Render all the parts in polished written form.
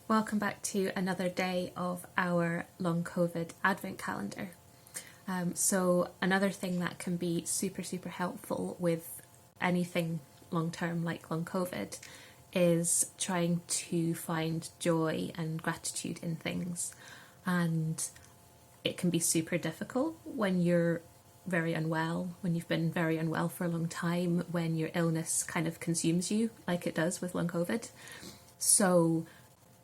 Welcome back to another day of our long COVID advent calendar. So another thing that can be super helpful with anything long term like long COVID is trying to find joy and gratitude in things. And it can be super difficult when you're very unwell, when you've been very unwell for a long time, when your illness kind of consumes you like it does with long COVID. So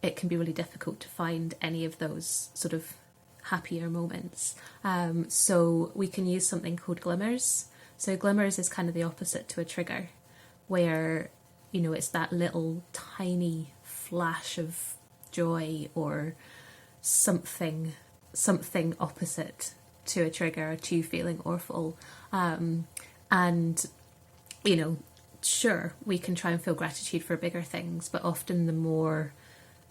it can be really difficult to find any of those sort of happier moments. So we can use something called glimmers. So glimmers is kind of the opposite to a trigger, where, you know, it's that little tiny flash of joy or something opposite to a trigger, to feeling awful. And, you know, sure, we can try and feel gratitude for bigger things, but often the more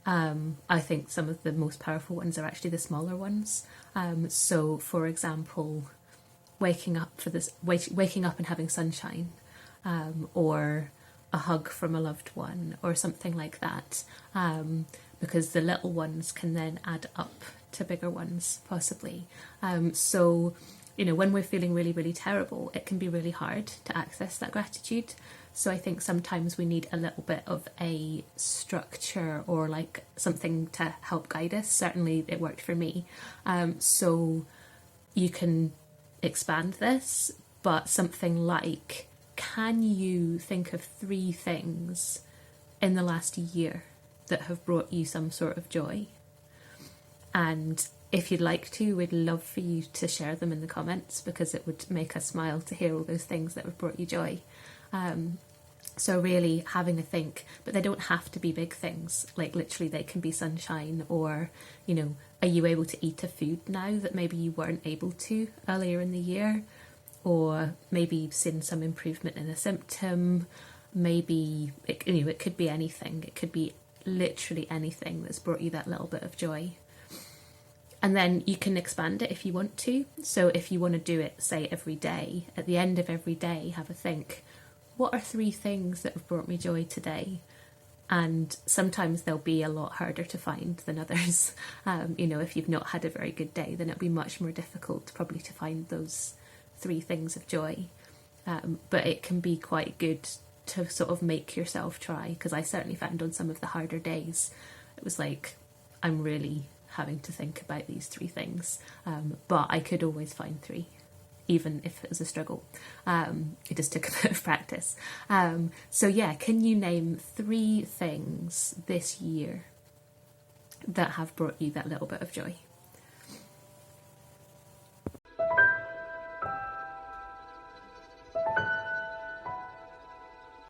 I think some of the most powerful ones are actually the smaller ones. So, for example, waking up and having sunshine, or a hug from a loved one, or something like that. Because the little ones can then add up to bigger ones, possibly. So, you know, when we're feeling really terrible, it can be really hard to access that gratitude. So I think sometimes we need a little bit of a structure or like something to help guide us. Certainly it worked for me. So you can expand this, but something like, can you think of 3 things in the last year that have brought you some sort of joy? And if you'd like to, we'd love for you to share them in the comments, because it would make us smile to hear all those things that have brought you joy. So really having a think, but they don't have to be big things. Like literally they can be sunshine, or, you know, are you able to eat a food now that maybe you weren't able to earlier in the year? Or maybe you've seen some improvement in a symptom. Maybe it could be anything. It could be literally anything that's brought you that little bit of joy. And then you can expand it if you want to. So if you want to do it, say, every day, at the end of every day, have a think. What are 3 things that have brought me joy today? And sometimes they'll be a lot harder to find than others. You know, if you've not had a very good day, then it'll be much more difficult probably to find those 3 things of joy. But it can be quite good to sort of make yourself try, because I certainly found on some of the harder days, it was like, I'm really having to think about these 3 things. But I could always find 3. Even if it was a struggle. It just took a bit of practice. So yeah, can you name 3 things this year that have brought you that little bit of joy?